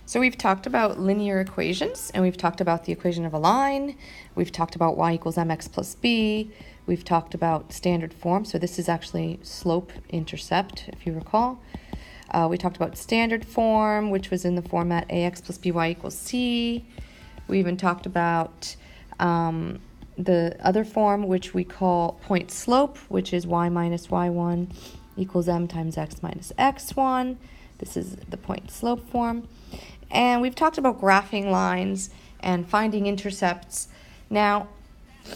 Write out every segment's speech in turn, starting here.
So we've talked about linear equations, and we've talked about the equation of a line. We've talked about y equals mx plus b. We've talked about standard form. So this is actually slope-intercept, if you recall. We talked about standard form, which was in the format ax plus by equals c. We even talked about the other form, which we call point slope, which is y minus y1 equals m times x minus x1. This is the point slope form. And we've talked about graphing lines and finding intercepts. Now,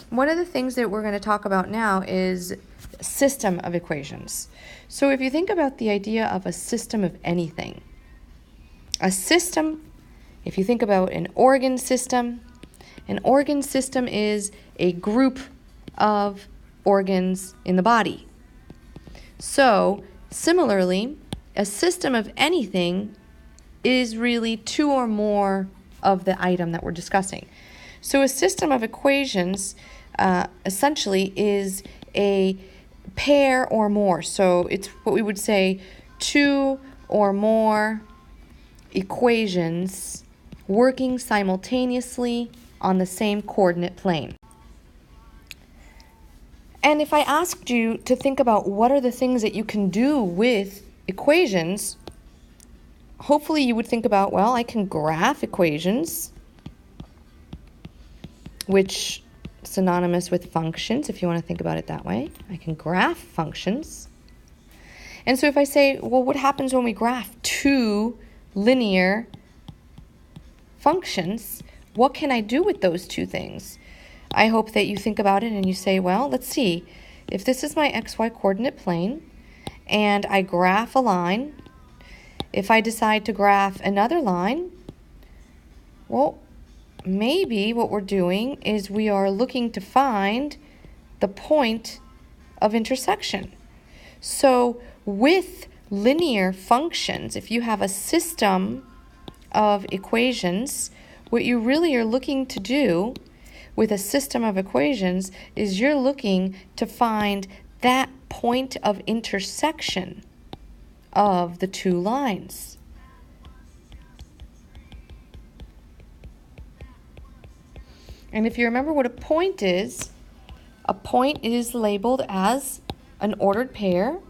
one of the things that we're going to talk about now is a system of equations. So if you think about the idea of a system of anything, a system, if you think about an organ system is a group of organs in the body. So similarly, a system of anything is really two or more of the item that we're discussing. So a system of equations essentially is a pair or more. So it's what we would say two or more equations working simultaneously on the same coordinate plane. And if I asked you to think about what are the things that you can do with equations, hopefully you would think about, well, I can graph equations, which is synonymous with functions, if you want to think about it that way. I can graph functions. And so if I say, well, what happens when we graph two linear functions? What can I do with those two things? I hope that you think about it and you say, well, let's see. If this is my xy coordinate plane and I graph a line, if I decide to graph another line, well, maybe what we're doing is we are looking to find the point of intersection. So with linear functions, if you have a system of equations, what you really are looking to do with a system of equations is you're looking to find that point of intersection of the two lines. And if you remember what a point is labeled as an ordered pair.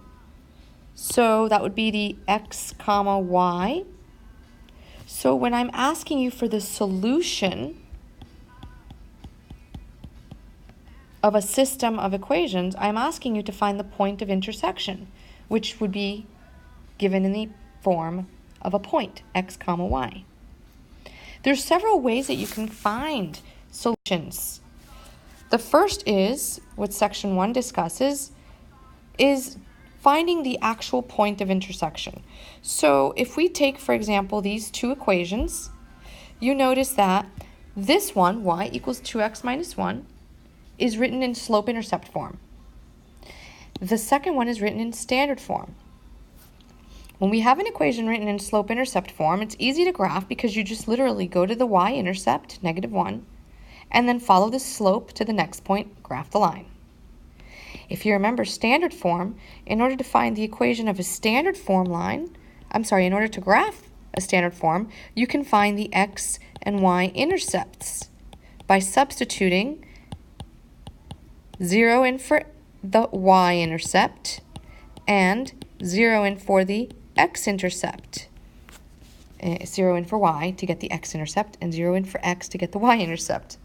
So that would be the x comma y. So when I'm asking you for the solution of a system of equations, I'm asking you to find the point of intersection, which would be given in the form of a point, x comma y. There's several ways that you can find solutions. The first is, what section 1 discusses, is finding the actual point of intersection. So if we take, for example, these two equations, you notice that this one, y equals 2x minus 1, is written in slope-intercept form. The second one is written in standard form. When we have an equation written in slope-intercept form, it's easy to graph because you just literally go to the y-intercept, -1, and then follow the slope to the next point, graph the line. If you remember standard form, in order to find the equation of a standard form line, in order to graph a standard form, you can find the x and y intercepts by substituting 0 in for the y-intercept and 0 in for the x-intercept. 0 in for y to get the x-intercept and 0 in for x to get the y-intercept.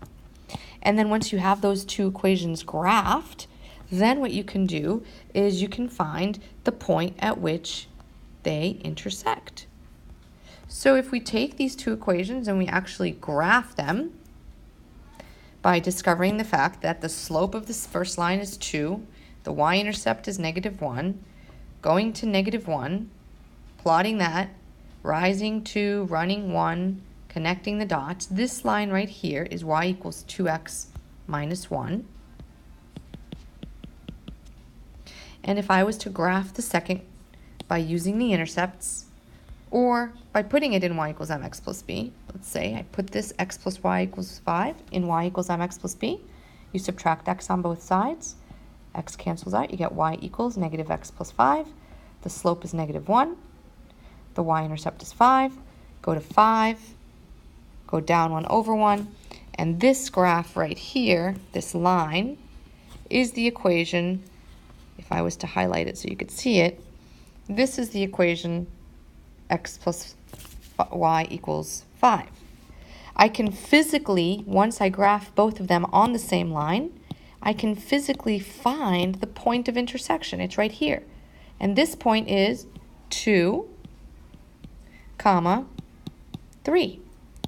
And then once you have those two equations graphed, then what you can do is you can find the point at which they intersect. So if we take these two equations and we actually graph them by discovering the fact that the slope of this first line is 2, the y-intercept is -1, going to -1, plotting that, rising 2, running 1, connecting the dots. This line right here is y equals 2x minus 1. And if I was to graph the second by using the intercepts or by putting it in y equals mx plus b, let's say I put this x plus y equals 5 in y equals mx plus b. You subtract x on both sides. X cancels out. You get y equals -x plus 5. The slope is -1. The y-intercept is 5. go to 5, go down 1 over 1, and this graph right here, this line, is the equation. If I was to highlight it so you could see it, this is the equation x plus y equals 5. I can physically, once I graph both of them on the same line, I can physically find the point of intersection. It's right here. And this point is 2, comma, 3.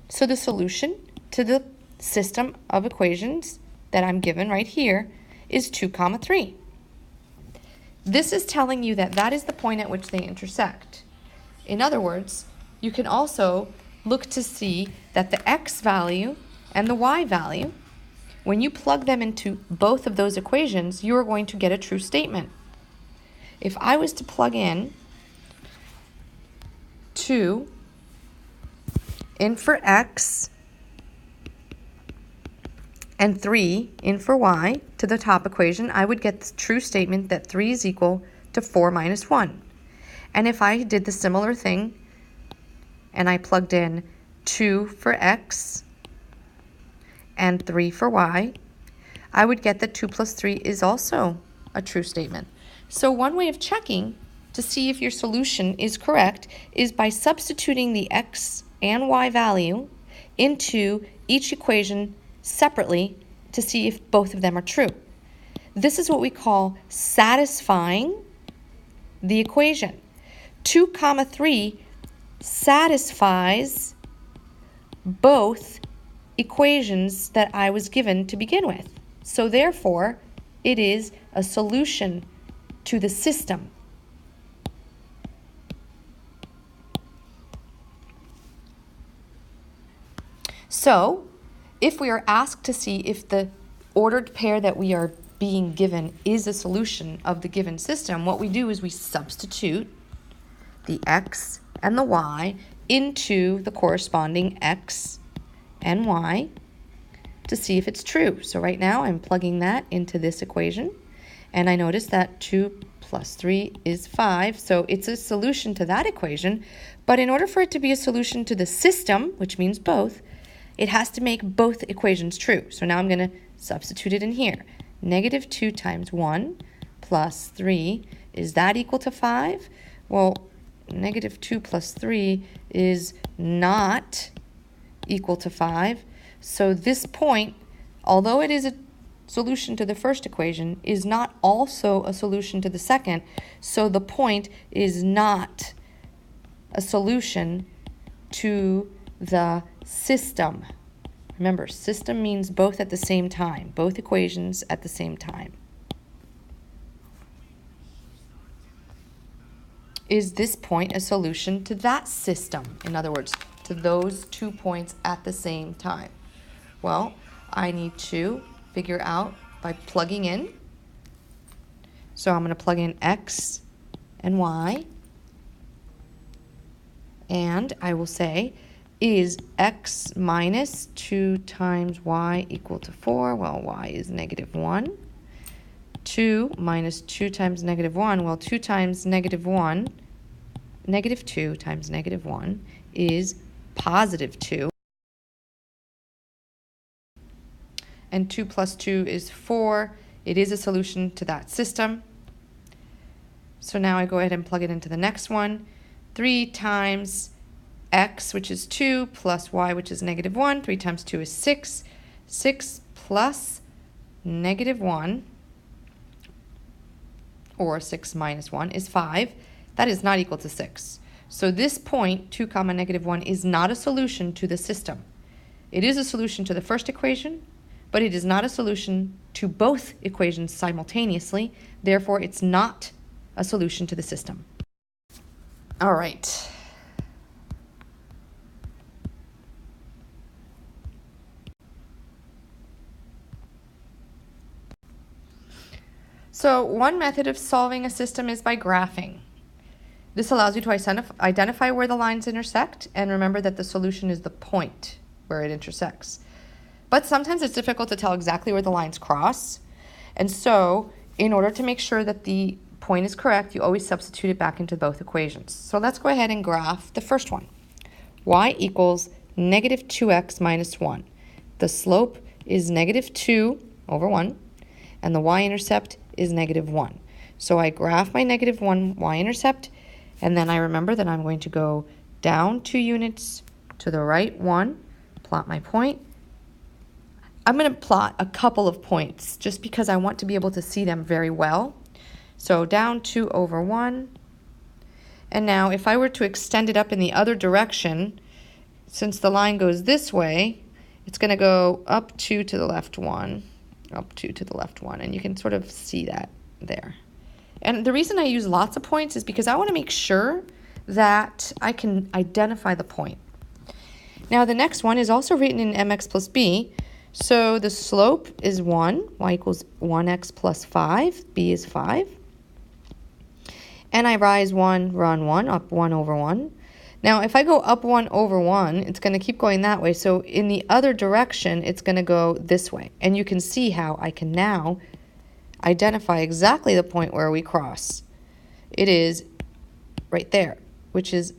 So the solution to the system of equations that I'm given right here is 2, comma, 3. This is telling you that that is the point at which they intersect. In other words, you can also look to see that the x value and the y value, when you plug them into both of those equations, you are going to get a true statement. If I was to plug in 2 in for x and 3 in for y to the top equation, I would get the true statement that 3 is equal to 4 minus 1. And if I did the similar thing and I plugged in 2 for x and 3 for y, I would get that 2 plus 3 is also a true statement. So one way of checking to see if your solution is correct is by substituting the x and y value into each equation separately to see if both of them are true. This is what we call satisfying the equation. 2 comma 3 satisfies both equations that I was given to begin with. So therefore, it is a solution to the system. So, if we are asked to see if the ordered pair that we are being given is a solution of the given system, what we do is we substitute the x and the y into the corresponding x and y to see if it's true. So right now I'm plugging that into this equation, and I notice that 2 plus 3 is 5, so it's a solution to that equation. But in order for it to be a solution to the system, which means both, it has to make both equations true. So now I'm going to substitute it in here. Negative 2 times 1 plus 3, is that equal to 5? Well, negative 2 plus 3 is not equal to 5. So this point, although it is a solution to the first equation, is not also a solution to the second. So the point is not a solution to the system. Remember, system means both at the same time, both equations at the same time. Is this point a solution to that system? In other words, to those 2 points at the same time? Well, I need to figure out by plugging in. So I'm going to plug in x and y. And I will say, is x minus 2 times y equal to 4? Well, y is negative 1. 2 minus 2 times negative 1. Well, 2 times negative 1, negative 2 times negative 1 is positive 2. And 2 plus 2 is 4. It is a solution to that system. So now I go ahead and plug it into the next one. 3 times x, which is 2, plus y, which is negative 1. 3 times 2 is 6. 6 plus negative 1, or 6 minus 1, is 5. That is not equal to 6. So this point, 2 comma negative 1, is not a solution to the system. It is a solution to the first equation, but it is not a solution to both equations simultaneously. Therefore, it's not a solution to the system. All right. So one method of solving a system is by graphing. This allows you to identify where the lines intersect, and remember that the solution is the point where it intersects. But sometimes it's difficult to tell exactly where the lines cross, and so in order to make sure that the point is correct, you always substitute it back into both equations. So let's go ahead and graph the first one. y equals negative 2x minus 1. The slope is negative 2 over 1, and the y-intercept is negative 1. So I graph my negative 1 y-intercept, and then I remember that I'm going to go down 2 units to the right 1, plot my point. I'm going to plot a couple of points just because I want to be able to see them very well. So down 2 over 1. And now if I were to extend it up in the other direction, since the line goes this way, it's going to go up 2 to the left 1, up 2 to the left 1, and you can sort of see that there. And the reason I use lots of points is because I want to make sure that I can identify the point. Now the next one is also written in mx plus b. So the slope is 1, y equals 1x plus 5, b is 5. And I rise 1, run 1, up 1 over 1. Now if I go up 1 over 1, it's going to keep going that way. So in the other direction, it's going to go this way. And you can see how I can now identify exactly the point where we cross. It is right there, which is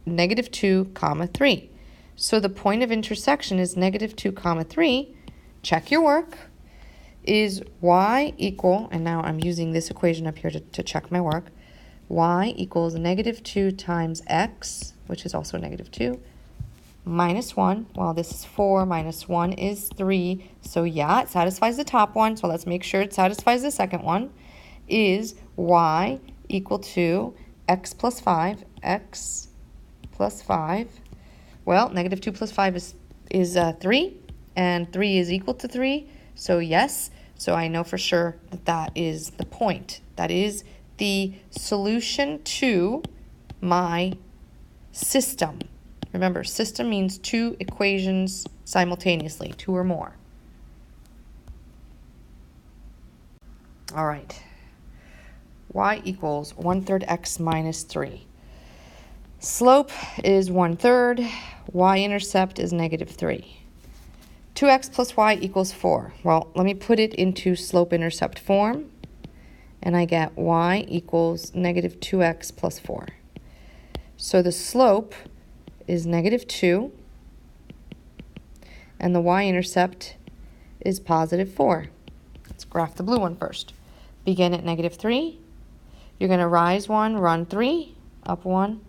negative 2 comma 3. So the point of intersection is negative 2 comma 3. Check your work. Is y equal, and now I'm using this equation up here to check my work, y equals negative 2 times x, which is also negative 2, minus 1. Well, this is 4, minus 1 is 3. So yeah, it satisfies the top one. So let's make sure it satisfies the second one. Is y equal to x plus 5, x plus 5. Well, negative 2 plus 5 is 3, and 3 is equal to 3. So yes, so I know for sure that that is the point. That is the solution to my system. Remember, system means 2 equations simultaneously, 2 or more. All right. Y equals 1/3 x minus 3. Slope is 1/3. Y-intercept is negative 3. 2x plus y equals 4. Well, let me put it into slope-intercept form. And I get y equals negative 2x plus 4. So the slope is negative 2, and the y-intercept is positive 4. Let's graph the blue one first. Begin at negative 3. You're going to rise 1, run 3, up 1,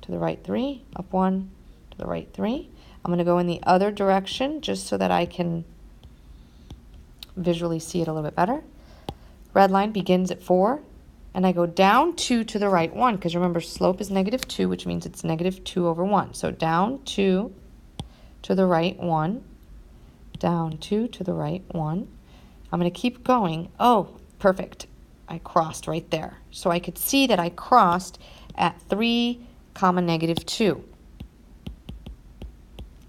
to the right 3, up 1, to the right 3. I'm going to go in the other direction just so that I can visually see it a little bit better. Red line begins at 4, and I go down 2 to the right 1, because remember, slope is negative 2, which means it's negative 2 over 1. So down 2 to the right 1, down 2 to the right 1. I'm going to keep going. Oh, perfect. I crossed right there. So I could see that I crossed at 3 comma negative 2.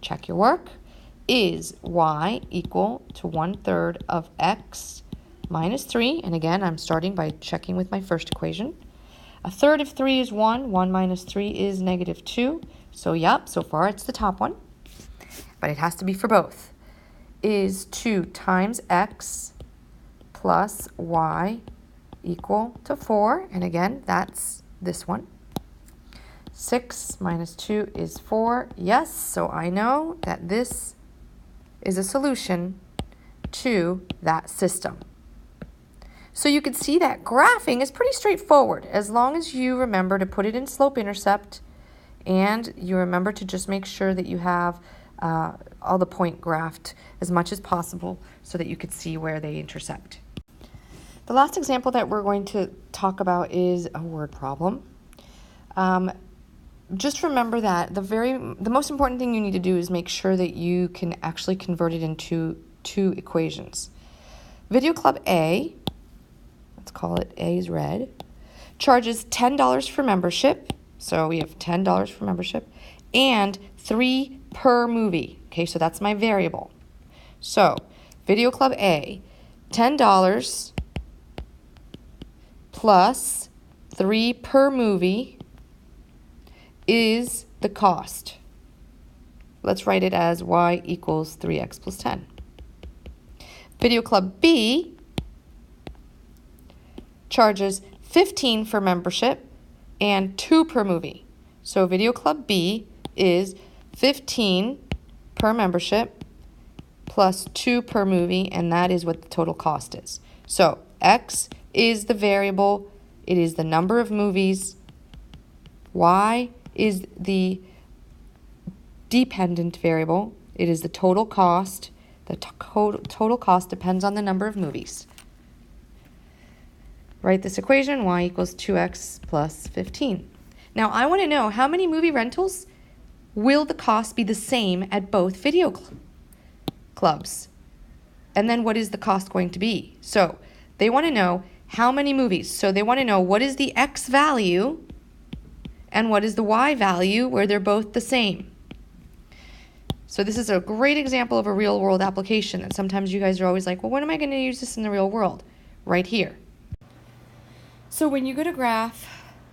Check your work. Is y equal to 1/3 of x minus 3, and again, I'm starting by checking with my first equation. 1/3 of 3 is 1. 1 minus 3 is negative 2. So, yep, so far it's the top one. But it has to be for both. Is 2 times x plus y equal to 4. And again, that's this one. 6 minus 2 is 4. Yes, so I know that this is a solution to that system. So you can see that graphing is pretty straightforward as long as you remember to put it in slope-intercept and you remember to just make sure that you have all the point graphed as much as possible so that you could see where they intersect. The last example that we're going to talk about is a word problem. Just remember that the most important thing you need to do is make sure that you can actually convert it into 2 equations. Video Club A, let's call it A is red, charges $10 for membership. So we have $10 for membership and 3 per movie. Okay, so that's my variable. So Video Club A, $10 plus 3 per movie is the cost. Let's write it as y equals 3x plus 10. Video Club B charges $15 for membership and 2 per movie. So Video Club B is 15 per membership plus 2 per movie, and that is what the total cost is. So X is the variable, it is the number of movies. Y is the dependent variable, it is the total cost. The total cost depends on the number of movies. Write this equation, y equals 2x plus 15. Now I want to know how many movie rentals will the cost be the same at both video clubs? And then what is the cost going to be? So they want to know how many movies. So they want to know what is the X value and what is the Y value where they're both the same. So this is a great example of a real world application that sometimes you guys are always like, well, when am I going to use this in the real world? Right here. So when you go to graph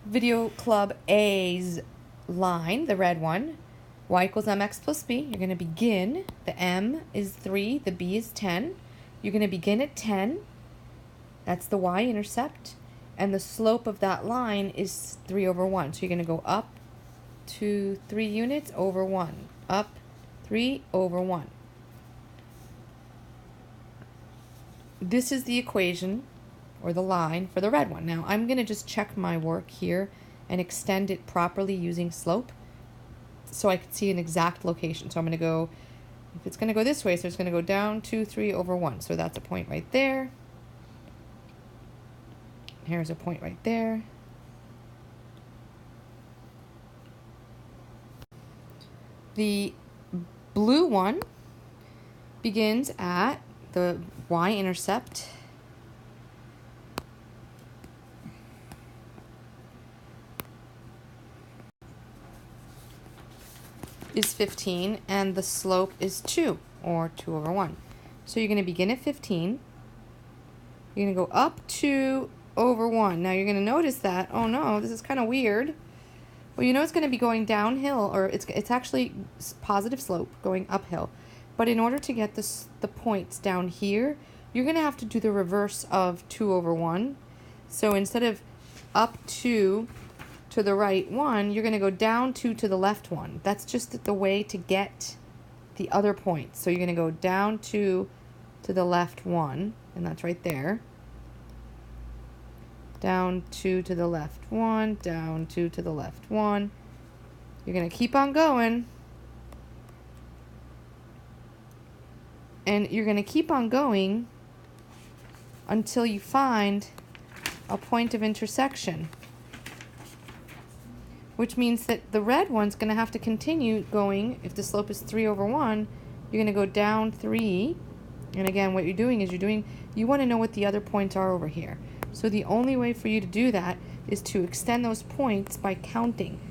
video club A's line, the red one, y equals mx plus b, you're going to begin, the m is 3, the b is 10. You're going to begin at 10, that's the y-intercept, and the slope of that line is 3 over 1. So you're going to go up to 3 units over 1, up 3 over 1. This is the equation, or the line, for the red one. Now I'm going to just check my work here and extend it properly using slope so I can see an exact location. So I'm going to go, if it's going to go this way, so it's going to go down 2, 3 over 1. So that's a point right there. Here's a point right there. The blue one begins at the y-intercept is 15 and the slope is 2, or 2 over 1. So you're going to begin at 15. You're going to go up 2 over 1. Now you're going to notice that, oh no, this is kind of weird. Well, you know it's going to be going downhill, or it's actually positive slope going uphill. But in order to get the points down here, you're going to have to do the reverse of 2 over 1. So instead of up 2 to the right 1, you're going to go down 2 to the left 1. That's just the way to get the other points. So you're going to go down 2 to the left 1, and that's right there. Down 2 to the left 1, down 2 to the left 1. You're going to keep on going. And you're going to keep on going until you find a point of intersection, which means that the red one's going to have to continue going. If the slope is 3 over 1, you're going to go down 3. And again, what you're doing is you want to know what the other points are over here. So the only way for you to do that is to extend those points by counting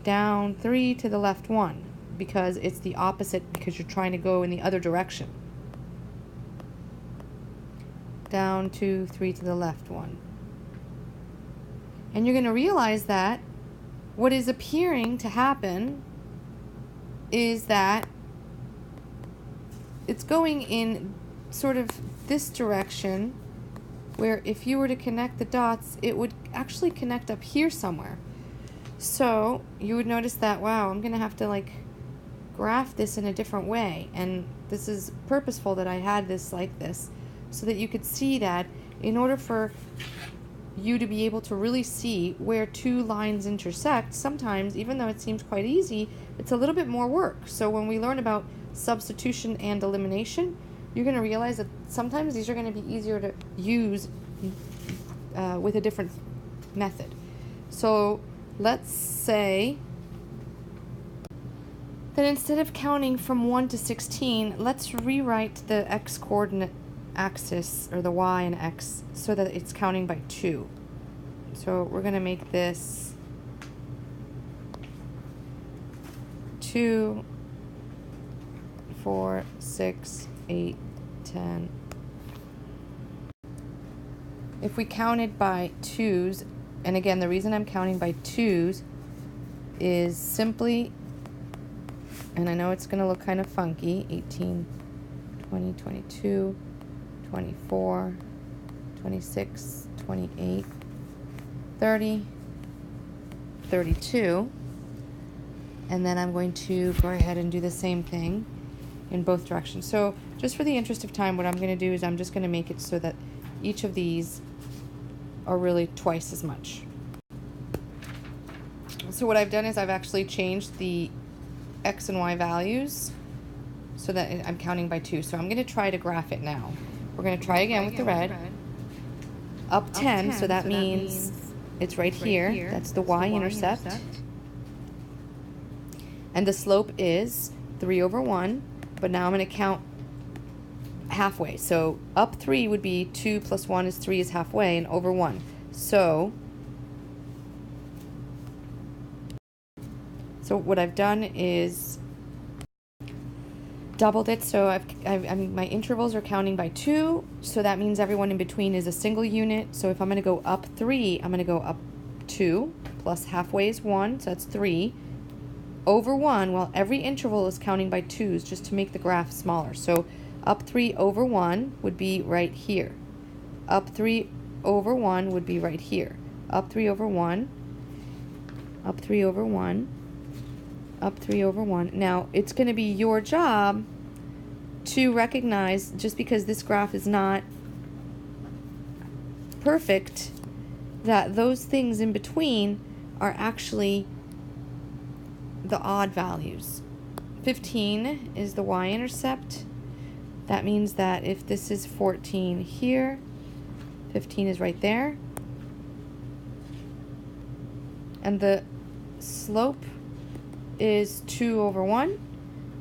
down 3 to the left 1, because it's the opposite, because you're trying to go in the other direction. Down 2, 3 to the left 1. And you're going to realize that what is appearing to happen is that it's going in sort of this direction, where if you were to connect the dots, it would actually connect up here somewhere. So you would notice that, wow, I'm going to have to like graph this in a different way. And this is purposeful that I had this like this, so that you could see that in order for you to be able to really see where two lines intersect, sometimes, even though it seems quite easy, it's a little bit more work. So when we learn about substitution and elimination, you're going to realize that sometimes these are going to be easier to use with a different method. So let's say that instead of counting from 1 to 16, let's rewrite the x-coordinate axis, or the y and x, so that it's counting by 2. So we're going to make this 2, 4, 6, 8, 10. If we counted by 2s, and again, the reason I'm counting by 2s is simply, and I know it's going to look kind of funky, 18, 20, 22, 24, 26, 28, 30, 32. And then I'm going to go ahead and do the same thing in both directions. So just for the interest of time, what I'm going to do is I'm just going to make it so that each of these are really twice as much. So what I've done is I've actually changed the x and y values so that I'm counting by 2. So I'm going to try to graph it now. We're going to try again with the red. Up 10, so that means it's right here. That's the y-intercept. And the slope is 3 over 1, but now I'm going to count halfway. So up 3 would be 2 plus 1 is 3 is halfway, and over 1. So what I've done is doubled it, so my intervals are counting by 2, so that means everyone in between is a single unit. So if I'm going to go up 3, I'm going to go up 2, plus halfway is 1, so that's 3, over 1, well, every interval is counting by 2s just to make the graph smaller. So up 3 over 1 would be right here. Up 3 over 1 would be right here. Up 3 over 1, up 3 over 1, up 3 over 1. Now, it's going to be your job to recognize, just because this graph is not perfect, that those things in between are actually the odd values. 15 is the y-intercept. That means that if this is 14 here, 15 is right there. And the slope is 2 over 1.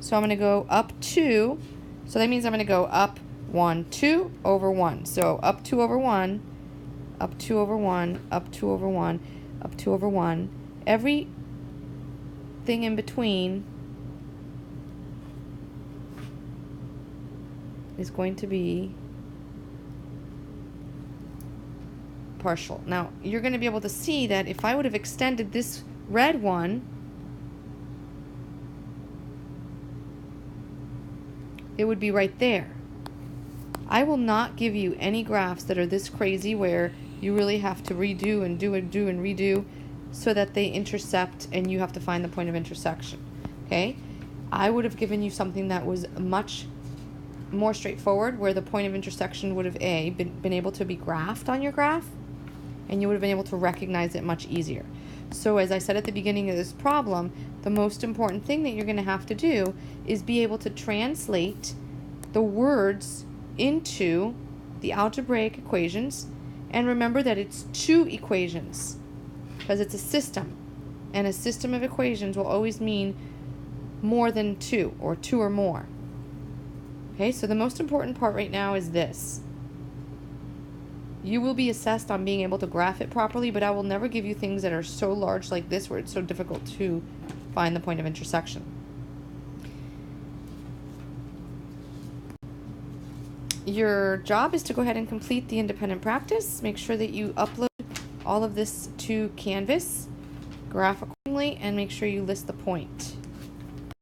So I'm going to go up 2. So that means I'm going to go up 1, 2 over 1. So up 2 over 1, up 2 over 1, up 2 over 1, up 2 over 1. Every thing in between is going to be partial. Now, you're going to be able to see that if I would have extended this red one, it would be right there. I will not give you any graphs that are this crazy where you really have to redo and do and do and redo so that they intercept and you have to find the point of intersection. Okay? I would have given you something that was much more straightforward, where the point of intersection would have been able to be graphed on your graph, and you would have been able to recognize it much easier. So as I said at the beginning of this problem, the most important thing that you're going to have to do is be able to translate the words into the algebraic equations, and remember that it's 2 equations because it's a system, and a system of equations will always mean more than 2 or 2 or more. Okay, so the most important part right now is this. You will be assessed on being able to graph it properly, but I will never give you things that are so large like this where it's so difficult to find the point of intersection. Your job is to go ahead and complete the independent practice. Make sure that you upload all of this to Canvas, graph accordingly, and make sure you list the point.